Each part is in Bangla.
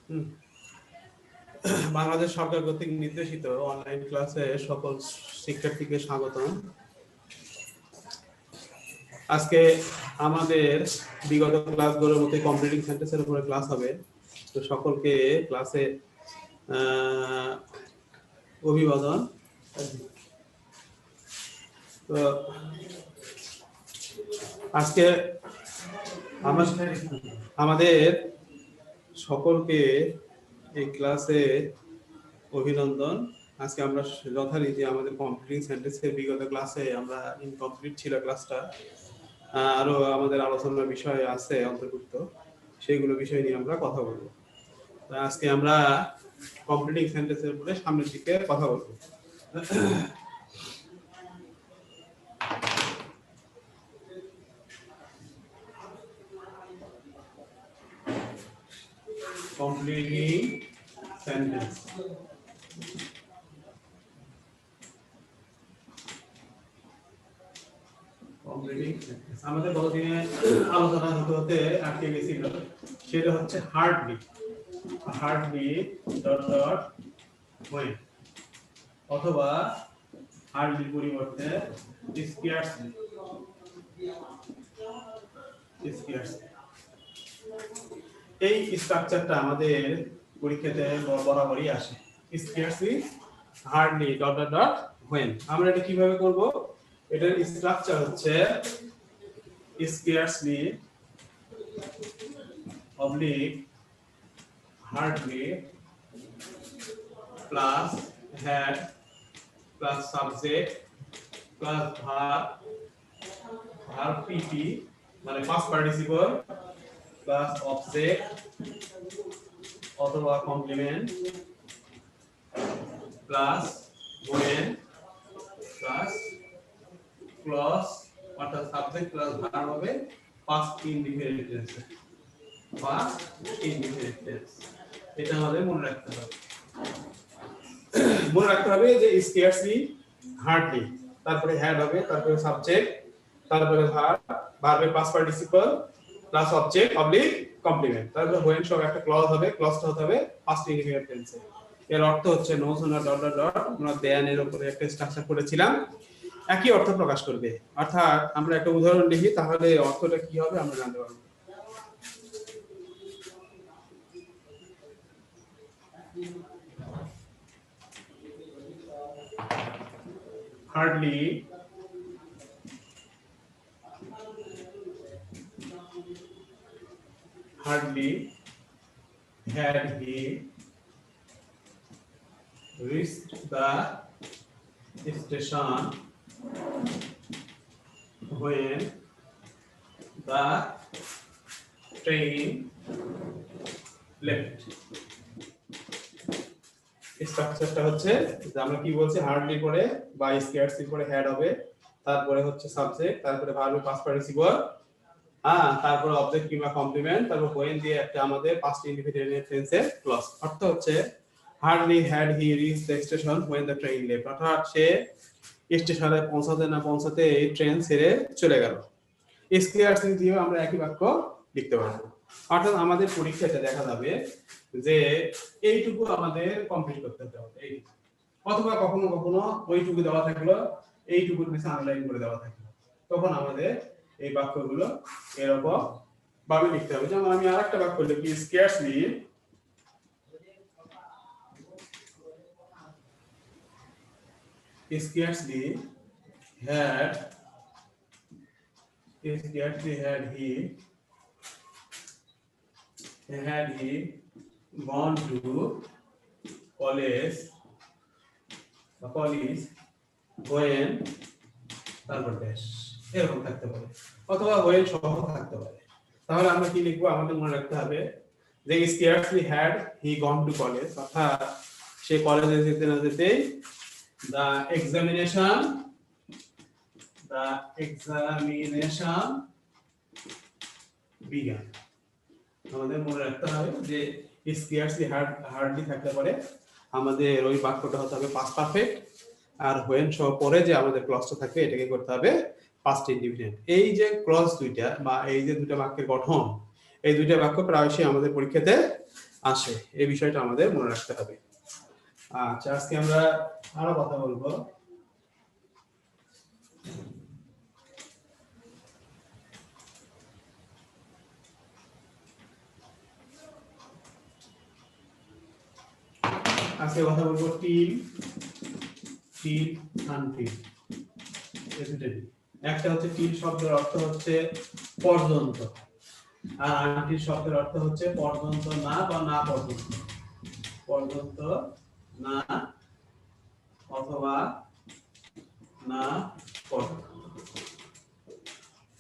হুম। বাংলাদেশ সরকার কর্তৃক নির্দেশিত অনলাইন ক্লাসে সকল শিক্ষার্থীকে স্বাগতম। আজকে আমাদের বিগত ক্লাসগুলোর মধ্যে কম্পিউটিং সেন্টেন্সের উপরে ক্লাস হবে। তো সকলকে ক্লাসে অভিবাদন। তো আজকে আমাদের সকলকে এই ক্লাসে অভিনন্দন। আজকে আমরা যথারীতি আমাদের কম্পিউটিং সেন্টেন্সের বিগত ক্লাসে আমরা ইনকমপ্লিট ছিল ক্লাসটা, আরো আমাদের আলোচনার বিষয় আছে অন্তর্ভুক্ত, সেইগুলো বিষয় নিয়ে আমরা কথা বলবো। আজকে আমরা কম্পিউটিং সেন্টেন্সের উপরে সামনের দিকে কথা বলবো। Completing sentence. আমাদের গতদিনে আলোচনা হতে আটকে গেছিল, সেটা হচ্ছে হার্টবিট ডট ডট ওয়েন, অথবা হার্টবিট পরিবর্তে স্কিয়ার্স। এই স্ট্রাকচারটা আমাদের পরীক্ষাতে বরাবরই আসে, scarcely hardly dot dot dot when. আমরা এটা কিভাবে করব? এটার স্ট্রাকচার হচ্ছে scarcely oblique hardly plus had plus subject plus verb PP মানে পাস্ট পার্টিসিপল প্লাস অবজেক্ট অথবা complement plus when plus clause, অর্থাৎ সাবজেক্ট প্লাস ভার্ব হবে পাস্ট ইনডিফিনিট টেন্সে। এটা আমাদের মনে রাখতে হবে। যে স্কেয়ারসলি হার্ডলি, তারপরে হ্যাড হবে, তারপরে সাবজেক্ট, তারপরে ভার্বের past participle plus object oblique complement, তারপরে when সব একটা ক্লজ হবে, ক্লজটা হতে হবে পাস্ট ইনডিফিনিট টেন্সে। এর অর্থ হচ্ছে no sooner dot dot dot, আমরা দেয়ানের উপরে একটা স্ট্রাকচার করেছিলাম, একই অর্থ প্রকাশ করবে। অর্থাৎ আমরা একটা উদাহরণ লিখি, তাহলে অর্থটা কি হবে আমরা জানতে পারবো। Hardly had he reached the station when the train left. স্ট্রাকচারটা হচ্ছে যে আমরা কি বলছি, হার্ডলি পরে বা স্কেয়ারসলি পরে হ্যাড হবে, তারপরে হচ্ছে সাবজেক্ট, তারপরে ভার্বের পাস্ট পার্টিসিপল, তারপরে অবজেক্ট কিংবা কমপ্লিমেন্ট, তারপর when দিয়ে একটা আমাদের পাস্ট ইনডিফিনিট টেন্সের ক্লজ। অর্থ হচ্ছে hardly had he reach the station when the train left, অর্থাৎ সে স্টেশনে পৌঁছাতে না পৌঁছাতে এই ট্রেন ছেড়ে চলে গেল। স্কেয়ারসলি দিয়ে আমরা একই বাক্য লিখতে পারবো। অর্থাৎ আমাদের পরীক্ষাতে দেখা যাবে যে এইটুকু আমাদের কমপ্লিট করতে হবে, এইটুকু, অথবা কখনো কখনো ওইটুকু দেওয়া থাকলো, এইটুকুর নিচে আন্ডারলাইন করে দেওয়া থাকলো, তখন আমাদের এই বাক্যগুলো এরকম ভাবে লিখতে হবে। যেমন আমি আরেকটা বাক্য লিখি, scarcely had he gone to college when, তারপর ড্যাশ, এরকম থাকতে পারে, অথবা when সহ থাকতে পারে। তাহলে আমরা কি লিখবো? আমাদের মনে রাখতে হবে যে scarcely had he gone to college, অর্থাৎ সে কলেজে যেতে না যেতেই the examination began। আমাদের মনে রাখতে হবে যে scarcely hardly থাকতে পারে, আমাদের ওই বাক্যটা হতে হবে পাস্ট পারফেক্ট, আর when সহ পরে যে আমাদের ক্লজটা থাকবে এটাকে করতে হবে পাস্ট ইনডিফিনিট। এই যে ক্লজ দুইটা বা এই যে দুটো বাক্যের গঠন, এই দুইটা বাক্য প্রায়শই আমাদের পরীক্ষাতে আসে, এই বিষয়টা আমাদের মনে রাখতে হবে। আচ্ছা, আজকে আমরা আরো কথা বলবো। আজকে কথা বলবো টিল, টিল, আনটিল। একটা হচ্ছে টিল শব্দের অর্থ হচ্ছে পর্যন্ত, আর আনটিল শব্দের অর্থ হচ্ছে পর্যন্ত না বা না পর্যন্ত। পর্যন্ত না অথবা না পর্যন্ত।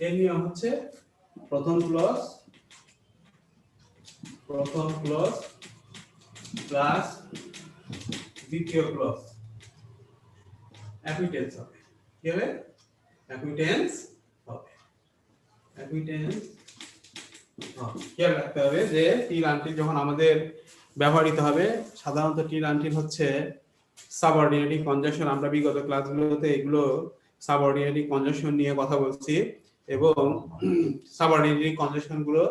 এর নিয়ম হচ্ছে প্রথম ক্লজ প্লাস দ্বিতীয় ক্লজ অ্যাকুইটেন্স হবে। কি হবে? অ্যাকুইটেন্স হবে। অ্যাকুইটেন্স খেয়াল রাখতে হবে যে টিল আনটিল যখন আমাদের ব্যবহৃত হবে, সাধারণত টিল আনটিল হচ্ছে সাবঅর্ডিনেটিং কনজাংশন। আমরা বিগত ক্লাসগুলোতে এগুলো সাবঅর্ডিনেটিং কনজাংশন নিয়ে কথা বলছি এবং সাবঅর্ডিনেটিং কনজাংশন গুলো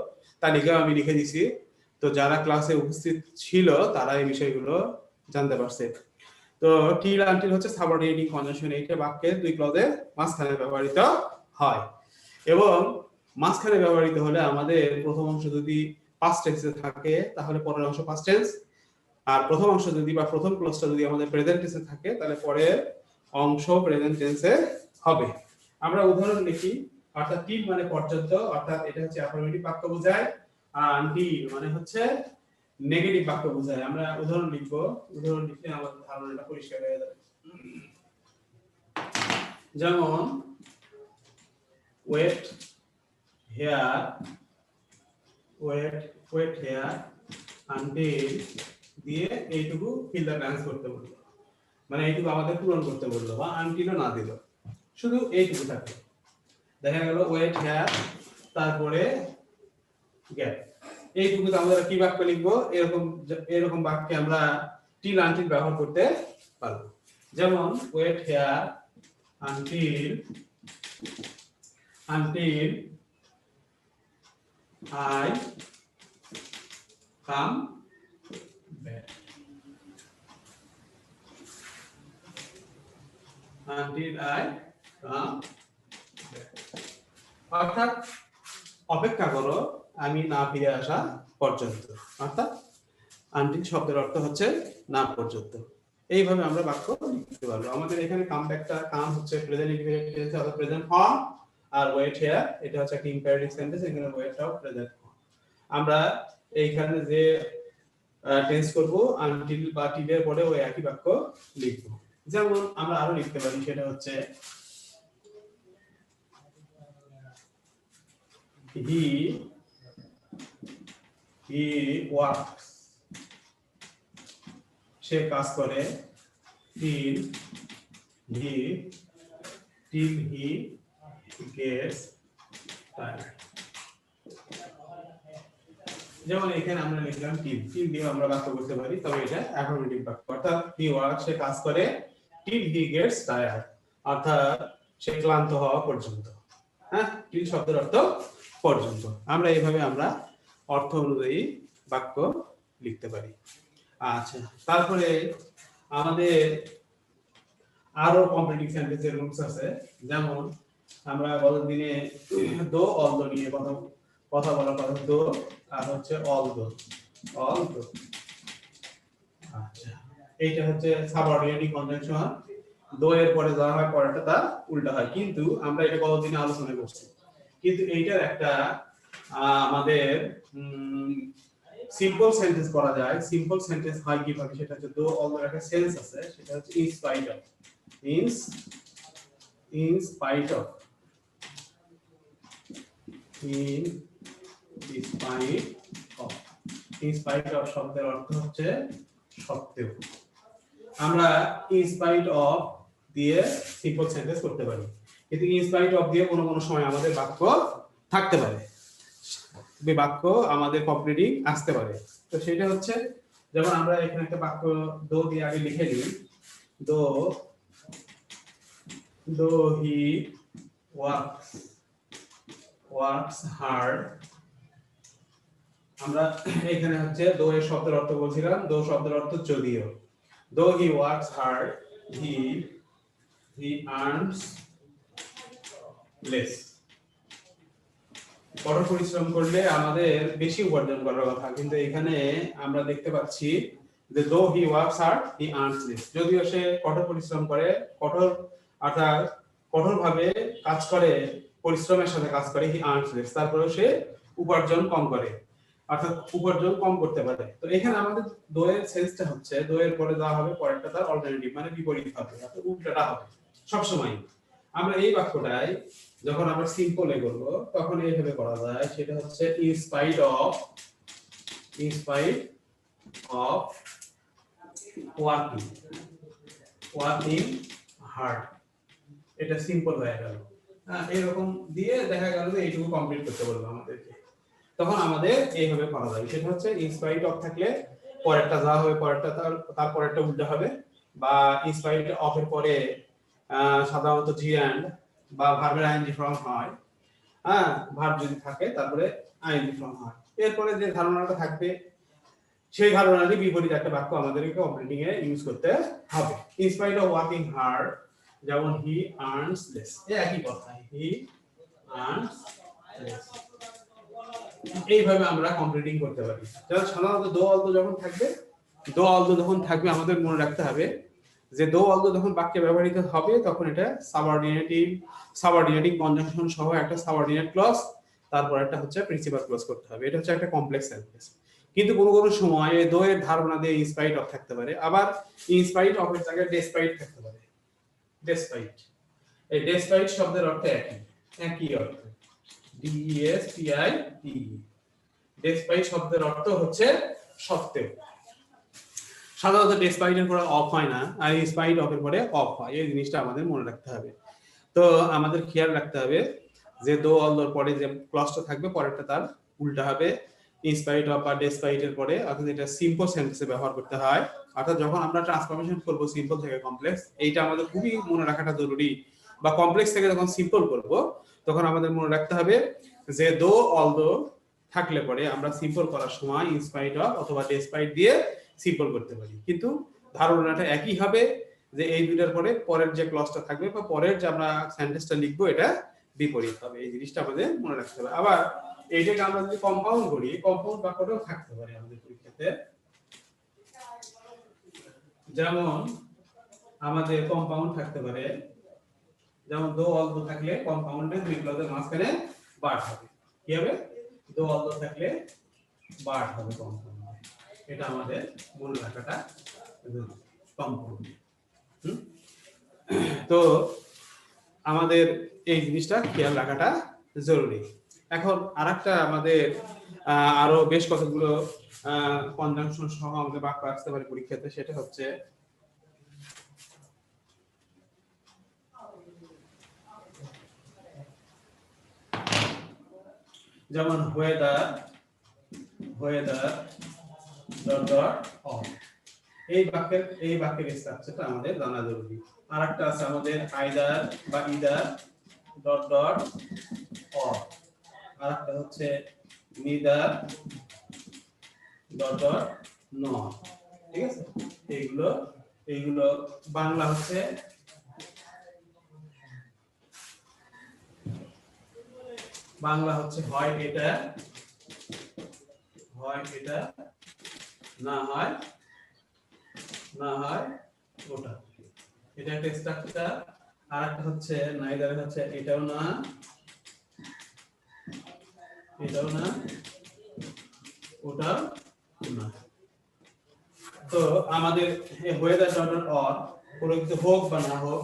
তালিকা আমি লিখে দিছি। তো যারা ক্লাসে উপস্থিত ছিল তারা এই বিষয়গুলো জানতে পারছে। তো টিল আনটিল হচ্ছে সাবঅর্ডিনেটিং কনজাংশন, এইটা বাক্যের দুই ক্লজের মাঝখানে ব্যবহৃত হয় এবং মাঝখানে ব্যবহৃত হলে আমাদের প্রথম অংশ যদি পাস্ট টেন্সে থাকে তাহলে পরের অংশ পাস্ট টেন্স, আর প্রথম অংশ যদি বা প্রথম ক্লজটা যদি আমাদের প্রেজেন্ট টেন্সে থাকে তাহলে পরের অংশ প্রেজেন্ট টেন্সে হবে। আমরা উদাহরণ লিখি। অর্থাৎ টিল মানে পর্যন্ত, অর্থাৎ এটা হচ্ছে অ্যাফার্মেটিভ বাক্য বোঝায়, আর আনটিল মানে হচ্ছে নেগেটিভ বাক্য বোঝায়। আমরা উদাহরণ লিখব, উদাহরণ লিখলে আমাদের ধারণাটা পরিষ্কার হয়ে যাবে। যেমন wait here, wait here until দিয়ে এইটুকু ফিল দ্য ব্ল্যাঙ্কস করতে বললো, মানে এইটুকু আমাদের পূরণ করতে বললো, বা আনটিলও না দিল, শুধু এইটুকু থাকে। দেখা গেল ওয়েট হেয়ার তারপরে গ্যাপ, এইটুকুতে আমরা কি বাক্য লিখবো? এরকম বাক্যে আমরা টিল আনটিল ব্যবহার করতে পারবো। যেমন wait here until I come back. Until I come back. অর্থাৎ অপেক্ষা করো আমি না ফিরে আসা পর্যন্ত। অর্থাৎ আনটিল শব্দের অর্থ হচ্ছে না পর্যন্ত। এইভাবে আমরা বাক্য লিখতে পারবো। আমাদের এখানে কাম ব্যাকটা, কাম হচ্ছে প্রেজেন্ট ইনডিফিনিট টেন্স অর্থাৎ প্রেজেন্ট ফর্ম, আর ওয়েট হিয়ার এটা হচ্ছে একটা ইম্পারেটিভ সেন্টেন্স, এখানে ওয়েটটাও প্রেজেন্ট ফর্ম। আমরা এইখানে যে টেন্স করব আনটিল বা টিলের পরে ওই একই বাক্য লিখব। যেমন আমরা আরো লিখতে পারি, সেটা হচ্ছে he works, সে কাজ করে, till he gets tired। যেমন এখানে আমরা লিখলাম টিল, টিল দিয়ে আমরা বাক্য করতে পারি, তবে এটা অ্যাফার্মেটিভ বাক্য। অর্থাৎ হি ওয়ার্ক, সে কাজ করে, টিল হি গেটস টায়ার্ড, অর্থাৎ সে ক্লান্ত হওয়া পর্যন্ত। হ্যাঁ, টিল শব্দের অর্থ পর্যন্ত। আমরা এইভাবে আমরা অর্থ অনুযায়ী বাক্য লিখতে পারি। আচ্ছা, তারপরে আমাদের আরো কমপ্লিটিং সেন্টেন্সের রুলস আছে। যেমন আমরা গত দিনে দো অল দো নিয়ে কথা বলা কথা, দো আর হচ্ছে অল দো। আচ্ছা, এইটা হচ্ছে সাবঅর্ডিনেটিং কনজাংশন। দো এর পরে যা হয় পরেরটা তার উল্টা হয়, কিন্তু আমরা এটা গত দিনে আলোচনা করছি। কিন্তু এইটার একটা আমাদের সিম্পল সেন্টেন্স করা যায়। সিম্পল সেন্টেন্স হয় কিভাবে? সেটা হচ্ছে দো অল দো একটা সেন্স আছে, সেটা হচ্ছে in spite of, in spite of, in spite of শব্দের অর্থ হচ্ছে সত্ত্বেও। আমরা in spite of দিয়ে সিম্পল সেন্টেন্স করতে পারি, কিন্তু in spite of দিয়ে কোনো কোনো সময় আমাদের বাক্য থাকতে পারে, এই বাক্য আমাদের কমপ্লিটিং আসতে পারে। তো সেটা হচ্ছে, যেমন আমরা এখানে একটা বাক্য দো দিয়ে আগে লিখে নিই, দো হি works hard আমরা এখানে হচ্ছে দো এর শব্দের অর্থ বলছিলাম, দো শব্দের অর্থ যদিও। দো he works hard, he earns less. কঠোর পরিশ্রম করলে আমাদের বেশি উপার্জন করার কথা, কিন্তু এখানে আমরা দেখতে পাচ্ছি যে দো he works hard he earns less, যদিও সে কঠোর পরিশ্রম করে, কঠোর অর্থাৎ কঠোরভাবে কাজ করে, পরিশ্রমের সাথে কাজ করে, হি আর্নস লেস, তারপরেও সে উপার্জন কম করে, অর্থাৎ উপার্জন কম করতে পারে। তো এখানে আমাদের দো এর সেন্সটা হচ্ছে দো এর পরে যা হবে পরেরটা তার অল্টারনেটিভ মানে বিপরীত হবে, অর্থাৎ উল্টাটা হবে সবসময়। আমরা এই বাক্যটাই যখন আমরা সিম্পলে করব তখন এইভাবে করা যায়, সেটা হচ্ছে in spite of working hard, এটা সিম্পল হয়ে গেল। এরকম দিয়ে দেখা গেল যে এইটুকু কমপ্লিট করতে বলবো আমাদেরকে, তখন আমাদের এইভাবে করা যাবে। সেটা হচ্ছে ইন স্পাইট অফ থাকলে পরেরটা যা হবে পরেরটা তার পরেরটা উল্টা হবে, বা ইন স্পাইট অফ এর পরে সাধারণত জি এন্ড বা ভার্বের আইএনজি ফর্ম হয়। ভার্ব যদি থাকে তারপরে আইএনজি ফর্ম হয়। এরপরে যে ধারণাটা থাকবে সেই ধারণারই বিপরীত একটা বাক্য আমাদেরকে কমপ্লিটিং এ ইউজ করতে হবে। In spite of working hard, যেমন হি আর্নস লেস, একই কথা, হি আর্নস লেস। এইভাবে আমরা কমপ্লিটিং করতে পারি। যেমন সাধারণত দো অলদো যখন থাকবে আমাদের মনে রাখতে হবে যে দো অলদো যখন বাক্যে ব্যবহৃত হবে তখন এটা সাবঅর্ডিনেটিং কনজাংশন সহ একটা সাবঅর্ডিনেট ক্লজ, তারপর একটা হচ্ছে প্রিন্সিপাল ক্লজ করতে হবে। এটা হচ্ছে একটা কমপ্লেক্স সেন্টেন্স। কিন্তু কোনো কোনো সময় এই দো এর ধারণা দিয়ে ইনস্পাইট অফ থাকতে পারে, আবার ইনস্পাইট অফ এর জায়গায় ডেসপাইট থাকতে পারে। ডেসপাইট, এই ডেসপাইট শব্দের অর্থ একই অর্থ, DESPITE। ডেসপাইট শব্দের অর্থ হচ্ছে সত্ত্বেও। সাধারণত ডেসপাইট এর পরে অফ হয় না, আর ইনস্পাইট অফ এর পরে অফ হয়, এই জিনিসটা আমাদের মনে রাখতে হবে। তো আমাদের খেয়াল রাখতে হবে যে দো অলদোর পরে যে ক্লজটা থাকবে পরেরটা তার উল্টা হবে ইনস্পাইট অফ বা ডেসপাইট এর পরে, অর্থাৎ এটা সিম্পল সেন্টেন্সে ব্যবহার করতে হয়। অর্থাৎ যখন আমরা ট্রান্সফরমেশন করব সিম্পল থেকে কমপ্লেক্স, এইটা আমাদের খুবই মনে রাখাটা জরুরি। বা কমপ্লেক্স থেকে যখন সিম্পল করব তখন আমাদের মনে রাখতে হবে যে দো অলদো থাকলে পরে আমরা সিম্পল করার সময় ইনস্পাইট অফ অথবা ডেসপাইট দিয়ে সিম্পল করতে পারি, কিন্তু ধারণাটা একই হবে যে এই দুইটার পরে পরের যে ক্লজটা থাকবে বা পরের যে আমরা সেন্টেন্সটা লিখবো এটা বিপরীত হবে। এই জিনিসটা আমাদের মনে রাখতে হবে। আবার এইটাকে আমরা যদি কম্পাউন্ড করি, কম্পাউন্ড বাক্যটাও থাকতে পারে আমাদের পরীক্ষাতে। যেমন আমাদের কম্পাউন্ড থাকতে পারে, যেমন দো অলদো থাকলে কম্পাউন্ডে দুই ক্লজের মাঝখানে বার্ড হবে। কি হবে? দো অলদো থাকলে বার্ড হবে কম্পাউন্ডে। এটা আমাদের মনে রাখাটা কম্পাউন্ড। তো আমাদের এই জিনিসটা খেয়াল রাখাটা জরুরি। এখন আরেকটা আমাদের আরো বেশ কতগুলো কনজাংশন সহ আমাদের বাক্য আসতে পারে পরীক্ষাতে, সেটা হচ্ছে যেমন ওয়েদার অন, এই বাক্যের স্ট্রাকচারটা আমাদের জানা জরুরি। আরেকটা আছে আমাদের আইদার বা ইদার অর, আরেকটা হচ্ছে নিদার নট। ঠিক আছে, এইগুলো বাংলা হচ্ছে হয় এটা না হয় ওটা, এটা একটা স্ট্রাকচার। আর একটা হচ্ছে নাইদার, হচ্ছে এটাও না ওটাও না। তো আমাদের ওয়েদার ডট অর কোনো কিছু হোক বা না হোক,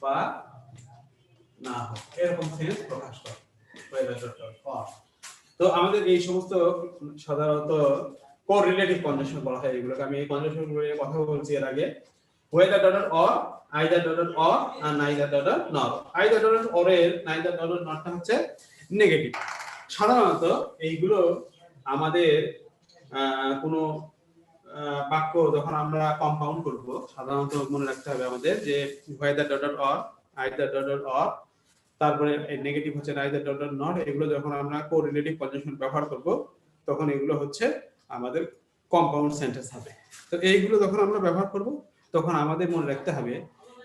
বা না হোক, এরকম সেন্স প্রকাশ করে ওয়েদার ডট অর। তো আমাদের এই সমস্ত সাধারণত কোরিলেটিভ কনজাংশন বলা হয় এগুলোকে। আমি এই কনজাংশনগুলো নিয়ে কথা বলছি এর আগে। Whether dot or, either dot or, আর neither dot not. Either dot or এর নাইদার ডট নটটা হচ্ছে নেগেটিভ। সাধারণত এইগুলো আমাদের কোনো বাক্য যখন আমরা কম্পাউন্ড করব সাধারণত মনে রাখতে হবে আমাদের যে weather dot or, either dot or, তারপরে নেগেটিভ হচ্ছে নাইদার ডট ডট নট। এগুলো যখন আমরা কোরিলেটিভ কনজাংশন ব্যবহার করব তখন এগুলো হচ্ছে আমাদের কম্পাউন্ড সেন্টেন্স হবে। তো এইগুলো যখন আমরা ব্যবহার করব তখন আমাদের মনে রাখতে হবে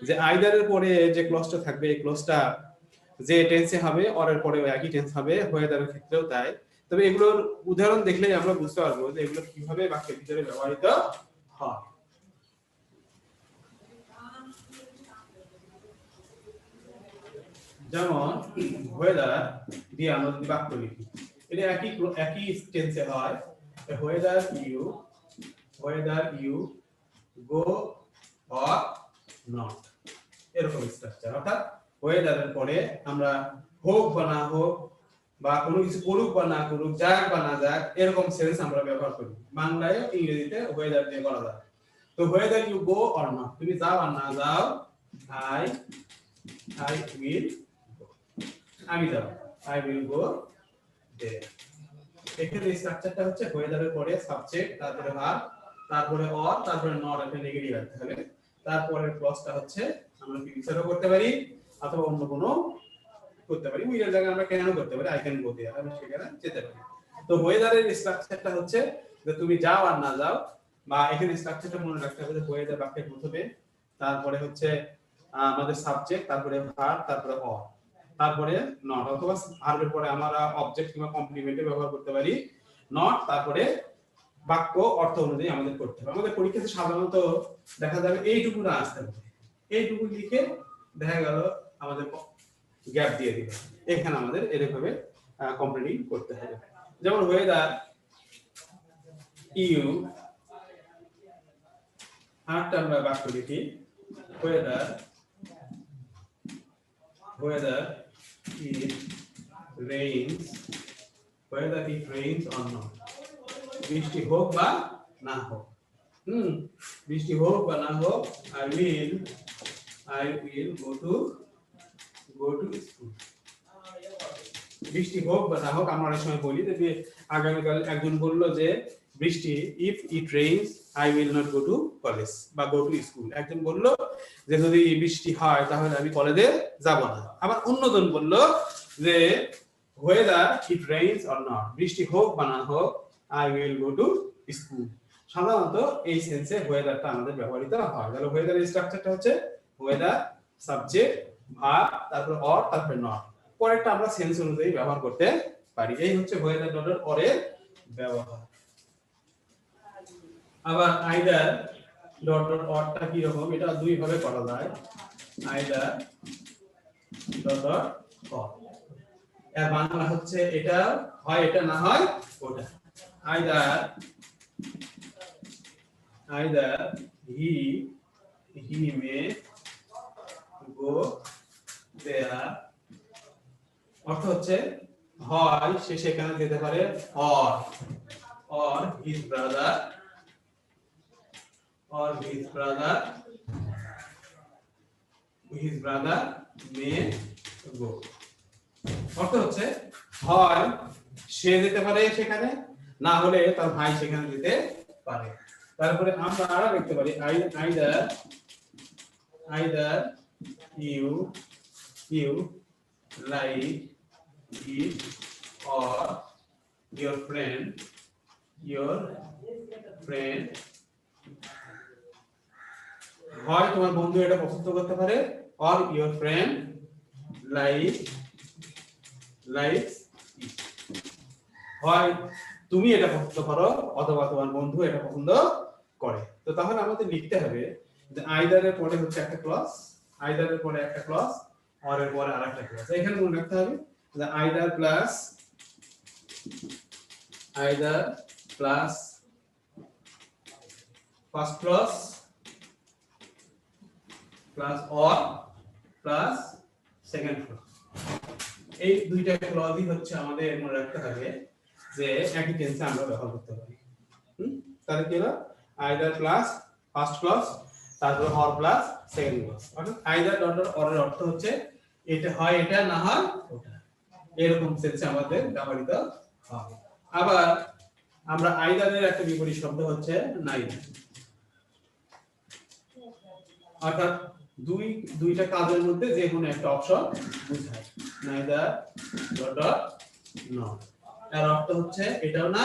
যে আইদারের পরে যে ক্লজটা থাকবে এই ক্লজটা যে টেন্সে হবে অরের পরে একই টেন্স হবে, ওয়েদারের ক্ষেত্রেও তাই। তবে এগুলোর উদাহরণ দেখলেই আমরা বুঝতে পারবো যে এগুলো কিভাবে বাক্যের ভিতরে ব্যবহৃত হয়। যেমন ওয়েদার দিয়ে আমরা যদি বাক্য লিখি, এটা একই টেন্সে হয়। Whether you go or not, এরকম স্ট্রাকচার। অর্থাৎ ওয়েদারের পরে আমরা হোক বা না হোক বা কোনো কিছু করুক বা না করুক, যাক বা না যাক, এরকম সেন্স আমরা ব্যবহার করি। বাংলায় ইংরেজিতে ওয়েদার দিয়ে বলা যায়। তো whether you go or not, তুমি যাও আর না যাও, আই উইল, আমি যাব, আই উইল গো দেয়ার। এখানে স্ট্রাকচারটা হচ্ছে ওয়েদারের পরে সাবজেক্ট, তারপরে ভার্ব, তারপরে অর, তারপরে নট একটা নেগেটিভ রাখতে হবে। তারপরে ক্লজটা হচ্ছে আমরা ফিউচারও করতে পারি অথবা অন্য কোনো করতে পারি। উইলের জায়গায় আমরা ক্যানও করতে পারি, আই ক্যান গো দেয়ার, আমি সেখানে যেতে পারি। তো ওয়েদারের স্ট্রাকচারটা হচ্ছে যে তুমি যাও আর না যাও, বা এখানে স্ট্রাকচারটা মনে রাখতে হবে যে ওয়েদার বাক্যের প্রথমে, তারপরে হচ্ছে আমাদের সাবজেক্ট, তারপরে ভার্ব, তারপরে অর, তারপরে নট, অথবা ভার্বের পরে আমরা অবজেক্ট কিংবা কমপ্লিমেন্টে ব্যবহার করতে পারি নট, তারপরে বাক্য অর্থ অনুযায়ী আমাদের করতে হবে। আমাদের পরীক্ষাতে সাধারণত দেখা যাবে এইটুকু না আসতে হবে, এইটুকু লিখে দেখা গেল আমাদের গ্যাপ দিয়ে দিবে, এখানে আমাদের এরকমভাবে কমপ্লিট করতে হবে। যেমন ওয়েদার ইউ, আরেকটা আমরা বাক্য লিখি, weather it rains, whether it rains or not, বৃষ্টি হোক বা না হোক, বৃষ্টি হোক বা না হোক, I will go to school. বৃষ্টি হোক বা না হোক, আমরা অনেক সময় বলি যে আগামীকাল একজন বলল যে বৃষ্টি, if it rains I will not go to college বা go to school। একজন বলল যে যদি বৃষ্টি হয় তাহলে আমি কলেজে যাব না। আবার অন্যজন বলল যে whether it rains or not, বৃষ্টি হোক বা না হোক, I will go to school। সাধারণত এই সেন্সে ওয়েদারটা আমাদের ব্যবহৃত হয়। তাহলে ওয়েদারের স্ট্রাকচারটা হচ্ছে ওয়েদার, সাবজেক্ট, ভার্ব, তারপর অর, তারপর নট। পরেরটা আমরা সেন্স অনুযায়ী ব্যবহার করতে পারি। এই হচ্ছে ওয়েদার ডট অর এর ব্যবহার। আবার আইদার ডট ডট অরটা কি রকম, এটা দুই ভাবে করা যায়। আইদার ডট ডট অর এর বাংলা হচ্ছে এটা হয় এটা, না হয় ওটা। Either he may go there, অর্থ হচ্ছে হয় সে সেখানে যেতে পারে, or his brother may go, অর্থ হচ্ছে হয় সে যেতে পারে সেখানে, না হলে তার ভাই সেখানে যেতে পারে। তারপরে আমরা আরো লিখতে পারি either you like it or your friend হয় তোমার বন্ধু এটা পছন্দ করতে পারে, or your friend likes it, হয় তুমি এটা পছন্দ করো অথবা তোমার বন্ধু এটা পছন্দ করে। তো তাহলে আমাদের লিখতে হবে যে আইদার এর পরে হচ্ছে একটা ক্লজ, আইদার এর পরে একটা ক্লজ, অর এর পরে আরেকটা ক্লজ। এখানে মনে রাখতে হবে যে either plus first clause plus or plus second clause, এই দুইটা ক্লজই হচ্ছে আমাদের মনে রাখতে হবে যে একই টেন্সে আমরা ব্যবহার করতে পারি। তাহলে কি হলো, আইদার প্লাস ফার্স্ট ক্লজ, তারপর অর প্লাস সেকেন্ড ক্লজ। অর্থাৎ আইদার ডট ডট অর এর অর্থ হচ্ছে এটা হয় এটা, না হয় ওটা, এরকম সেন্সে আমাদের ব্যবহৃত হয়। আবার আমরা আইদারের একটা বিপরীত শব্দ হচ্ছে নাইদার, অর্থাৎ দুইটা কাজের মধ্যে যে কোনো একটা অপশন বোঝায় নাইদার ডট ডট নট এর অর্থ হচ্ছে এটাও না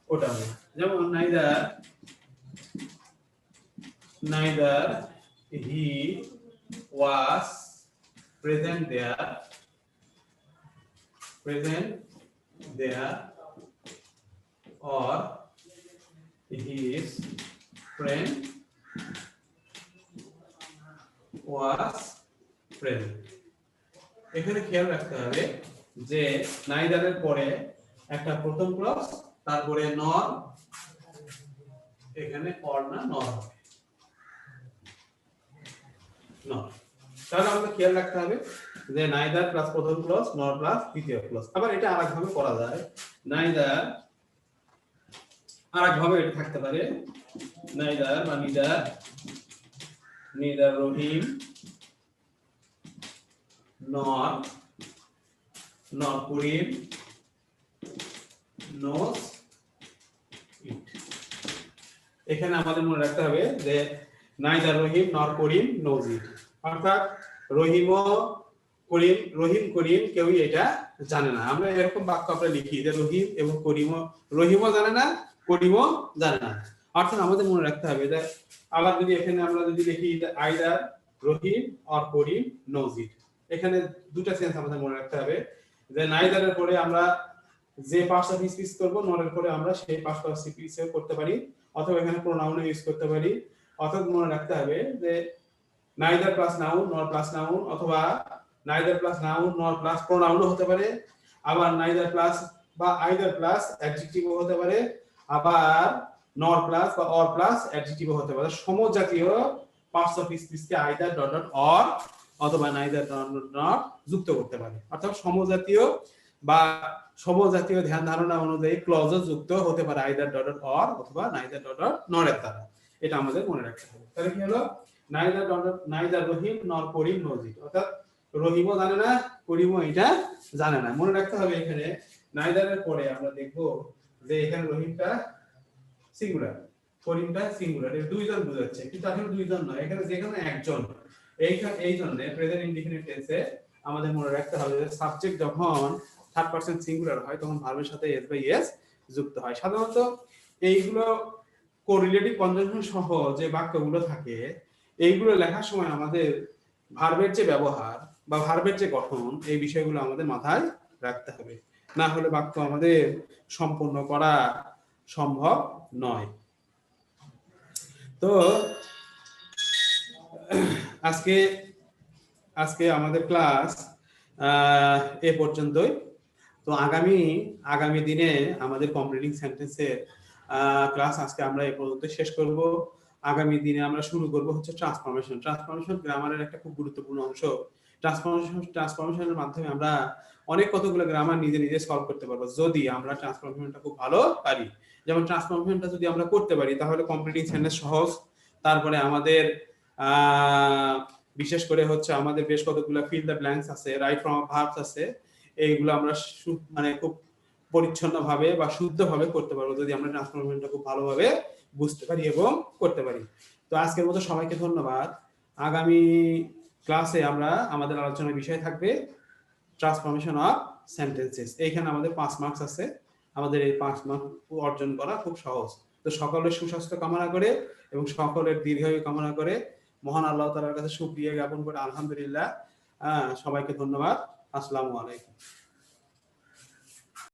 ওটাও না যেমন neither he was present there or his friend was present এখানে খেয়াল রাখতে হবে যে neither এর পরে একটা প্রথম ক্লজ তারপরে নর এখানে অর না নর হবে নর তাহলে আমাদের খেয়াল রাখতে হবে যে neither প্লাস প্রথম ক্লজ নর প্লাস দ্বিতীয় ক্লজ আবার এটা আরেকভাবে করা যায় neither আরেকভাবে এটা থাকতে পারে neither বা neither Rahim nor Karim knows it এখানে আমাদের মনে রাখতে হবে যে neither Rahim nor Karim knows it অর্থাৎ রহিম করিম কেউই এটা জানে না আমরা এরকম বাক্য আমরা লিখি যে রহিম এবং রহিমও জানে না করিমও জানে না অর্থাৎ আমাদের মনে রাখতে হবে যে আবার যদি এখানে আমরা যদি লিখি যে either Rahim or Karim knows it এখানে দুটো সেন্স আমাদের মনে রাখতে হবে যে neither এর পরে আমরা যে পার্টস অফ স্পিচ করব নর এর পরে আমরা সেই পার্টস অফ স্পিচ করতে পারি অথবা এখানে প্রোনাউন ইউজ করতে পারি অর্থাৎ মনে রাখতে হবে যে neither প্লাস নাউন নর প্লাস নাউন অথবা neither প্লাস নাউন নর প্লাস প্রোনাউন হতে পারে আবার neither প্লাস বা either প্লাস অ্যাডজেক্টিভ হতে পারে আবার নর প্লাস বা অর প্লাস অ্যাডজেক্টিভ হতে পারে সমজাতীয় পার্টস অফ স্পিচকে either ডট ডট অর অথবা neither ডট ডট নট যুক্ত করতে পারে অর্থাৎ সমজাতীয় ধ্যান ধারণা অনুযায়ী ক্লজ যুক্ত হতে পারে either ডট ডট অর অথবা neither ডট ডট নট এর দ্বারা এটা আমাদের মনে রাখতে হবে তাহলে কি হলো neither Rahim nor Karim knows it অর্থাৎ রহিমও জানে না করিমও এটা জানে না মনে রাখতে হবে এখানে neither এর পরে আমরা দেখব যে এখানে রহিমটা সিঙ্গুলার করিমটা সিঙ্গুলার এই দুইজন বোঝাচ্ছে কিন্তু আসলে দুইজন নয় এখানে যেখানে একজন এই জন্য প্রেজেন্ট ইনডিফিনিট টেন্সে আমাদের মনে রাখতে হবে যে সাবজেক্ট যখন থার্ড পারসন সিঙ্গুলার হয় তখন ভার্বের সাথে এস বাই এস যুক্ত হয় সাধারণত এইগুলো কোরিলেটিভ কনজাংশন সহ যে বাক্যগুলো থাকে এইগুলো লেখার সময় আমাদের ভার্বের যে ব্যবহার বা ভার্বের যে গঠন এই বিষয়গুলো আমাদের মাথায় রাখতে হবে না হলে বাক্য আমাদের সম্পূর্ণ করা সম্ভব নয় তো আজকে আমাদের ক্লাস এ পর্যন্তই তো আগামী দিনে আমাদের কমপ্লিটিং সেন্টেন্সের ক্লাস আজকে আমরা এই পর্যন্ত শেষ করব আগামী দিনে আমরা শুরু করব হচ্ছে ট্রান্সফরমেশন গ্রামারের একটা খুব গুরুত্বপূর্ণ অংশ ট্রান্সফরমেশনের মাধ্যমে আমরা অনেক কতগুলো গ্রামার নিজে সলভ করতে পারবো যদি আমরা ট্রান্সফরমেশনটা খুব ভালো পারি যেমন ট্রান্সফরমেশনটা যদি আমরা করতে পারি তাহলে কমপ্লিটিং সেন্টেন্স সহজ তারপরে আমাদের বিশেষ করে হচ্ছে আমাদের বেশ কতগুলো ফিল দ্য ব্ল্যাঙ্কস আছে রাইট ফর্ম অফ ভার্বস আছে এইগুলো আমরা মানে খুব পরিচ্ছন্নভাবে বা শুদ্ধভাবে করতে পারবো যদি আমরা ট্রান্সফরমেশনটা খুব ভালোভাবে বুঝতে পারি এবং করতে পারি তো আজকের মতো সবাইকে ধন্যবাদ আগামী ক্লাসে আমরা আমাদের আলোচনার বিষয় থাকবে ট্রান্সফরমেশন অফ সেন্টেন্সেস এইখানে আমাদের 5 মার্কস আছে আমাদের এই 5 মার্ক অর্জন করা খুব সহজ তো সকলের সুস্বাস্থ্য কামনা করে এবং সকলের দীর্ঘায়ু কামনা করে মহান আল্লাহ তাআলার কাছে শুকরিয়া জ্ঞাপন করে আলহামদুলিল্লাহ সবাইকে ধন্যবাদ আসসালামু আলাইকুম